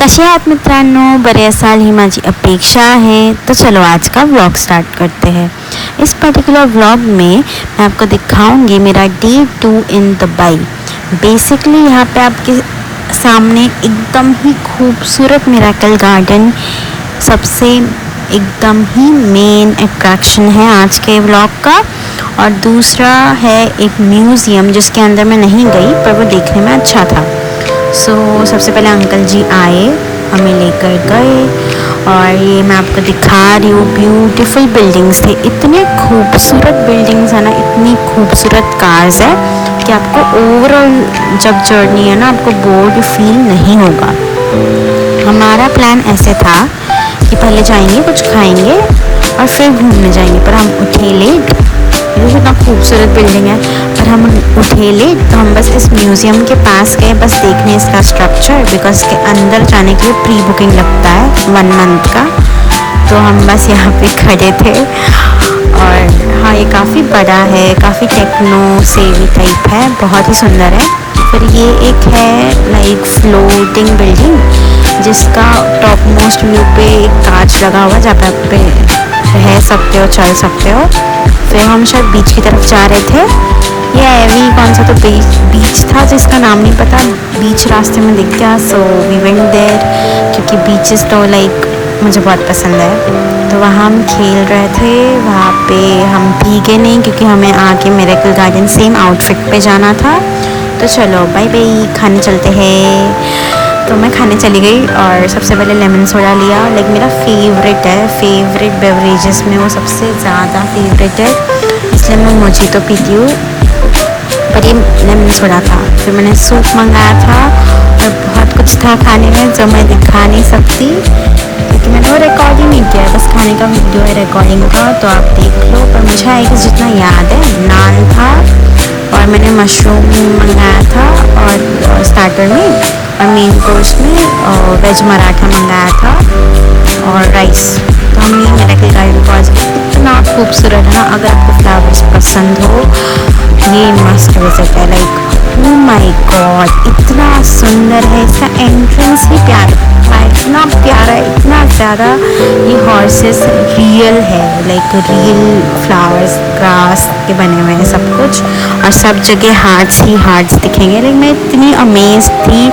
कसे आहात मित्रांनो? बरे असाल ही माझी अपेक्षा आहे. तो चलो आज का व्लॉग स्टार्ट करते हैं. इस पर्टिकुलर व्लॉग में मैं आपको दिखाऊंगी मेरा डे 2 इन दुबई. बेसिकली यहाँ पे आपके सामने एकदम ही खूबसूरत मिरेकल गार्डन सबसे एकदम ही मेन अट्रैक्शन है आज के व्लॉग का. और दूसरा है एक म्यूज़ियम जिसके अंदर मैं नहीं गई पर वो देखने में अच्छा था. सबसे पहले अंकल जी आए, हमें लेकर गए और ये मैं आपको दिखा रही हूँ. ब्यूटीफुल बिल्डिंग्स थे, इतने खूबसूरत बिल्डिंग्स है ना, इतनी खूबसूरत कार्स है कि आपको ओवरऑल जब जर्नी है ना आपको बोर्ड फील नहीं होगा. हमारा प्लान ऐसे था कि पहले जाएंगे कुछ खाएंगे और फिर घूमने जाएंगे, पर हम उठे लेट. ये कितना खूबसूरत बिल्डिंग है पर हम उठे लेट, तो हम बस इस म्यूज़ियम के पास गए बस देखने इसका स्ट्रक्चर, बिकॉज इसके अंदर जाने के लिए प्री बुकिंग लगता है 1 मंथ का. तो हम बस यहाँ पे खड़े थे. और हाँ, ये काफ़ी बड़ा है, काफ़ी टेक्नो सेवी टाइप है, बहुत ही सुंदर है. फिर ये एक है लाइक फ्लोटिंग बिल्डिंग जिसका टॉप मोस्ट व्यू पे एक कांच लगा हुआ जहाँ पे आप रह सकते हो, चल सकते हो. फिर हम शायद बीच की तरफ जा रहे थे. ये एवी कौन सा तो बीच था जिसका नाम नहीं पता, बीच रास्ते में दिख गया. सो वी वेंट देयर क्योंकि बीचेस तो लाइक मुझे बहुत पसंद है. तो वहाँ हम खेल रहे थे. वहाँ पे हम भीगे नहीं क्योंकि हमें आके मिरेकल गार्डन सेम आउटफिट पे जाना था. तो चलो बाय बाय, खाने चलते हैं. तो मैं खाने चली गई और सबसे पहले लेमन सोडा लिया. लाइक मेरा फेवरेट है, फेवरेट बेवरेजेस में वो सबसे ज़्यादा फेवरेट है, इसलिए मैं मोजितो पीती हूँ. पर ये लेमन सोडा था. फिर मैंने सूप मंगाया था और बहुत कुछ था खाने में जो मैं दिखा नहीं सकती क्योंकि मैंने वो रिकॉर्ड ही नहीं किया. बस खाने का वीडियो है रिकॉर्डिंग का, तो आप देख लो. पर मुझे आएगा जितना याद है, नान था और मैंने मशरूम मंगाया था और स्टार्टर में, और मेन कोर्स में वेज मराठा मंगाया था और राइस. तो हम ये मिरेकल गार्डन को आज इतना खूबसूरत है ना, अगर आपको फ्लावर्स पसंद हो ये मस्ट विजिट है. लाइक ओ माय गॉड, इतना सुंदर है. इसका एंट्रेंस ही प्यारा, इतना प्यारा है, इतना ज़्यादा. ये हॉर्सेस रियल है, लाइक रियल फ्लावर्स ग्रास के बने हुए हैं सब कुछ, और सब जगह हार्ट्स ही हार्ट्स दिखेंगे. लाइक मैं इतनी अमेज थी,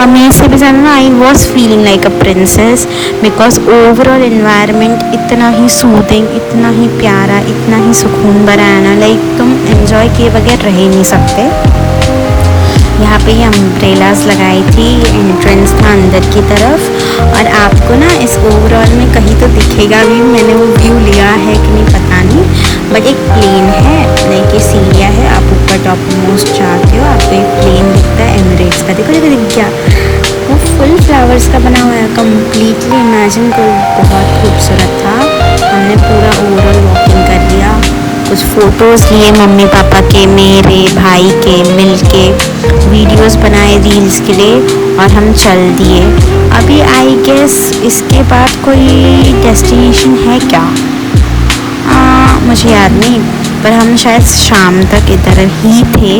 अमेज से भी ज़्यादा ना I was feeling like a princess, because overall environment इतना ही सूदिंग, इतना ही प्यारा, इतना ही सुकून भरा है ना, लाइक तुम एंजॉय किए बगैर रह ही नहीं सकते. यहाँ पे ये अम्ब्रेलाज लगाई थी, एंट्रेंस था अंदर की तरफ. और आपको ना इस ओवरऑल में कहीं तो दिखेगा भी, मैंने वो व्यू लिया है कि नहीं पता नहीं, बट एक प्लेन है, लाइक ये सीढ़ियाँ है, आप ऊपर टॉप मोस्ट जाते हो, आपको एक प्लेन दिखता है एमिरेट्स का. देखो देखो दिख गया, वो फुल फ्लावर्स का बना हुआ है, कम्प्लीटली इमेजिन करो. बहुत खूबसूरत था. हमने पूरा ओवरऑल वॉकिंग कर लिया, कुछ फ़ोटोज़ लिए मम्मी पापा के, मेरे भाई के, मिल के वीडियोज़ बनाए रील्स के लिए, और हम चल दिए. अभी आई गेस इसके बाद कोई डेस्टिनेशन है क्या, मुझे याद नहीं, पर हम शायद शाम तक इधर ही थे.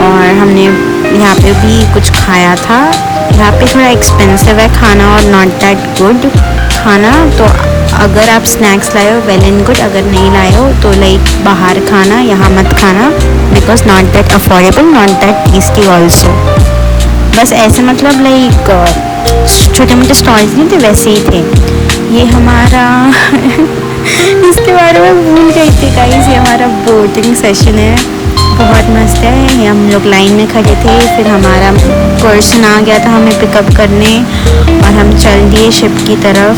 और हमने यहाँ पे भी कुछ खाया था. यहाँ पे थोड़ा एक्सपेंसिव है खाना और नॉट दैट गुड खाना. तो अगर आप स्नैक्स लाए हो वेल एंड गुड, अगर नहीं लाए हो तो लाइक बाहर खाना, यहाँ मत खाना, because not that affordable, not that tasty also. बस ऐसे मतलब लाइक छोटे मोटे स्टॉल्स नहीं थे, वैसे ही थे. ये हमारा इसके बारे में भूल गई थी गाइस, ये हमारा बोटिंग सेशन है, बहुत मस्त है. ये हम लोग लाइन में खड़े थे, फिर हमारा पर्सन आ गया था हमें पिकअप करने और हम चल दिए शिप की तरफ.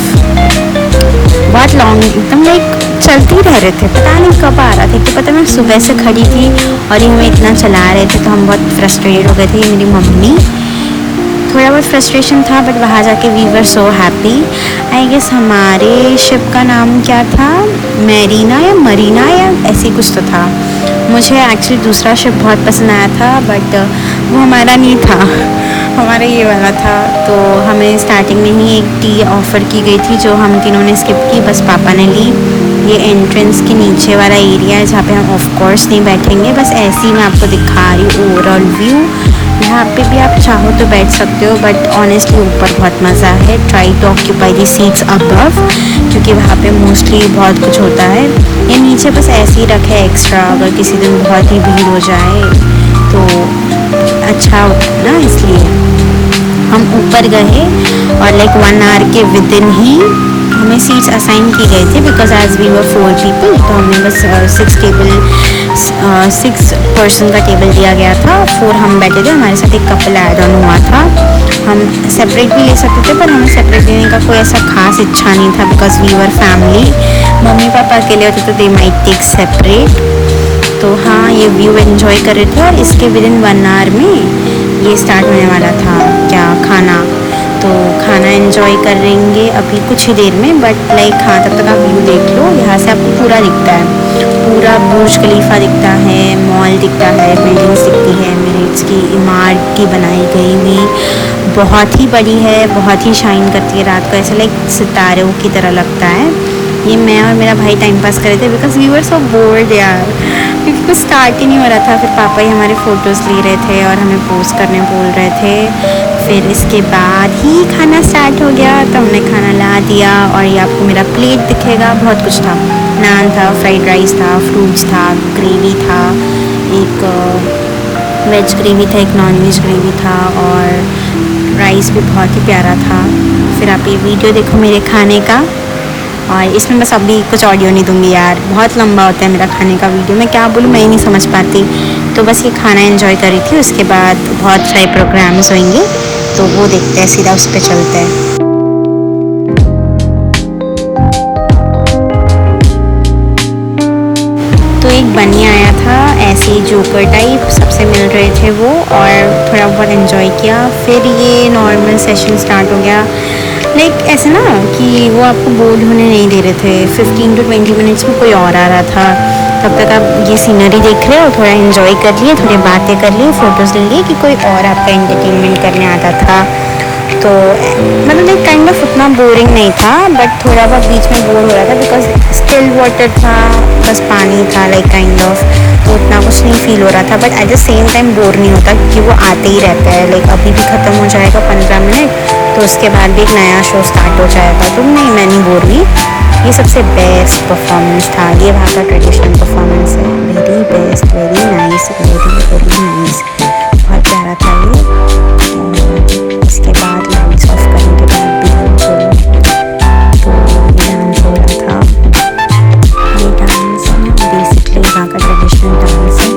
बहुत लॉन्ग एकदम लाइक चलते ही रह रहे थे, पता नहीं कब आ रहा था. तो पता मैं सुबह से खड़ी थी और ये हमें इतना चला रहे थे, तो हम बहुत फ्रस्ट्रेटेड हो गए थे. मेरी मम्मी, थोड़ा बहुत फ्रस्ट्रेशन था, बट वहाँ जाके we were so happy. I guess हमारे शिप का नाम क्या था, मेरीना या मरीना या ऐसे कुछ तो था. मुझे एक्चुअली दूसरा शिप बहुत पसंद आया था, बट वो हमारा नहीं था, हमारा ये वाला था. तो हमें स्टार्टिंग में ही एक टी ऑफ़र की गई थी जो हम तीनों ने स्किप की, बस पापा ने ली. ये एंट्रेंस के नीचे वाला एरिया है जहाँ पे हम ऑफ कोर्स नहीं बैठेंगे, बस ऐसे ही मैं आपको दिखा रही हूँ ओवरऑल व्यू. यहाँ पे भी आप चाहो तो बैठ सकते हो, बट ऑनेस्टली ऊपर बहुत मज़ा है। Try to occupy the seats above, क्योंकि वहाँ पे मोस्टली बहुत कुछ होता है। ये नीचे बस ऐसे ही रखे एक्स्ट्रा, अगर किसी दिन बहुत ही भीड़ हो जाए तो अच्छा ना, इसलिए हम ऊपर गए और लाइक 1 आवर के विद इन ही हमें सीट्स असाइन की गई थी, because as we were 4 people, तो हमें बस 6 पर्सन का टेबल दिया गया था। 4 हम बैठे थे, हमारे साथ एक कपल ऐड ऑन हुआ था। हम सेपरेट भी ले सकते थे, पर हमें सेपरेट लेने का कोई ऐसा खास इच्छा नहीं था, बिकॉज वी वर फैमिली। मम्मी पापा अकेले होते तो दे माइट टेक सेपरेट। तो हाँ, ये व्यू एंजॉय कर रहे थे और इसके विद इन 1 आवर में ये स्टार्ट होने वाला था क्या खाना। तो खाना एंजॉय करेंगे अभी कुछ ही देर में, बट लाइक हाँ, तब तक आप व्यू देख लो। यहाँ से आपको पूरा दिखता है, पूरा बुर्ज खलीफा दिखता है, मॉल दिखता है, बिल्डिंग्स दिखती है। एमिरेट्स की इमारत की बनाई गई हुई बहुत ही बड़ी है, बहुत ही शाइन करती है रात को, ऐसे लाइक सितारों की तरह लगता है। ये मैं और मेरा भाई टाइम पास कर रहे थे, because we were so bored यार, क्योंकि कुछ स्टार्ट ही नहीं हो रहा था। फिर पापा ही हमारे फ़ोटोज़ ले रहे थे और हमें पोस्ट करने बोल रहे थे। फिर इसके बाद ही खाना स्टार्ट हो गया, तो हमने खाना ला दिया और ये आपको मेरा प्लेट दिखेगा। बहुत कुछ था, नान था, फ्राइड राइस था, फ्रूट्स था, ग्रेवी था, एक वेज ग्रेवी था, एक नॉन वेज ग्रेवी था, और राइस भी बहुत ही प्यारा था। फिर आप ये वीडियो देखो मेरे खाने का, और इसमें बस अभी कुछ ऑडियो नहीं दूंगी यार, बहुत लंबा होता है मेरा खाने का वीडियो, मैं क्या बोलूँ मैं ही नहीं समझ पाती। तो बस ये खाना एंजॉय कर रही थी। उसके बाद बहुत सारे प्रोग्राम्स होंगे, तो वो देखते हैं, सीधा उस पर चलते हैं। तो एक बनी आया था ऐसे ही जोकर टाइप, सबसे मिल रहे थे वो, और थोड़ा बहुत एंजॉय किया। फिर ये नॉर्मल सेशन स्टार्ट हो गया, लाइक ऐसे ना कि वो आपको बोर्ड होने नहीं दे रहे थे। 15 to 20 मिनट्स में कोई और आ रहा था, तब तक आप ये सीनरी देख रहे हो, थोड़ा एंजॉय कर लिए, थोड़ी बातें कर लिए, फ़ोटोज़ ले लिए, कि कोई और आपका एंटरटेनमेंट करने आता था। तो मतलब एक काइंड ऑफ उतना बोरिंग नहीं था, बट थोड़ा बहुत बीच में बोर हो रहा था, बिकॉज स्टिल वाटर था, बस पानी था लाइक काइंड ऑफ, तो उतना कुछ नहीं फील हो रहा था। But at the same time bore नहीं होता, क्योंकि वो आते ही रहता है। लाइक अभी भी ख़त्म हो जाएगा 15 मिनट, तो उसके बाद भी एक नया शो स्टार्ट हो जाएगा। तो नहीं, मैं नहीं बोर हुई। ये सबसे बेस्ट परफॉर्मेंस था, ये वहाँ का ट्रेडिशनल परफॉर्मेंस है, very best, very nice, very nice, बहुत प्यारा था ये। और इसके बाद लाइट्स ऑफ करने के बाद भी डांस हो रहा था। ये डांस है ना, बेसिकली वहाँ का ट्रेडिशनल डांस है।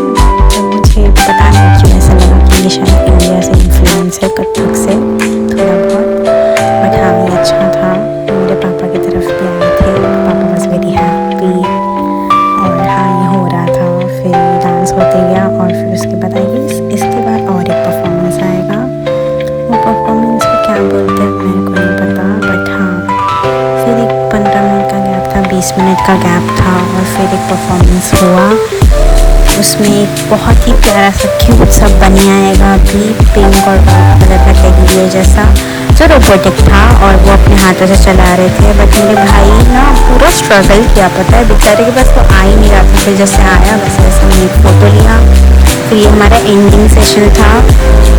तो मुझे पता नहीं क्यों ऐसा लगा कि ये शायद इंडिया से इन्फ्लुएंस है, कथक से थोड़ा बहुत, बट हाँ ये अच्छा था। मेरे पापा की तरफ भी आए थे, पापा वॉज वेरी हैप्पी। और हाँ, ये हो रहा था, फिर डांस होते गया, और फिर उसके बाद आइए इसके बाद और एक परफॉर्मेंस आएगा। वो परफॉर्मेंस को क्या बोलते हैं मेरे को नहीं पता, बट हाँ, फिर एक 15 मिनट का गैप था, 20 मिनट का गैप था, और फिर एक परफॉर्मेंस हुआ। उसमें एक बहुत ही प्यारा सा क्यूट सा बनी आएगा अभी, पिंक और वाइट कलर का टेडी बियर जैसा, जो रोबोटिक था, और वो अपने हाथों से चला रहे थे। बट मेरे भाई ना पूरा स्ट्रगल किया, पता है, बेचारे के पास वो आ ही नहीं रहा था। फिर जैसे आया वैसे वैसे हमने एक फ़ोटो लिया। फिर ये हमारा एंडिंग सेशन था,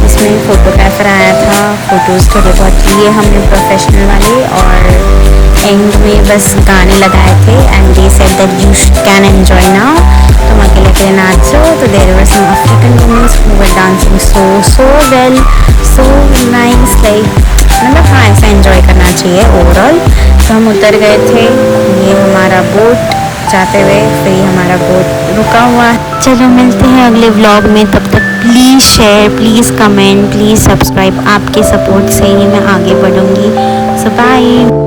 इसमें फ़ोटोग्राफर आया था, फ़ोटोज़ थोड़े बहुत लिए हमने प्रोफेशनल वाले, और एंड में बस गाने लगाए थे, and they said that you can enjoy now, तुम अकेले अकेले नाचो। तो there were some African womens who were dancing so well, so nice, like मतलब हाँ, ऐसा एंजॉय करना चाहिए ओवरऑल। तो हम उतर गए थे, ये हमारा बोट जाते हुए, फिर ये हमारा बोट रुका हुआ। चलो मिलते हैं अगले व्लॉग में, तब तक please share, please comment, please subscribe. आपके सपोर्ट से ही मैं आगे बढ़ूँगी। सो बाय।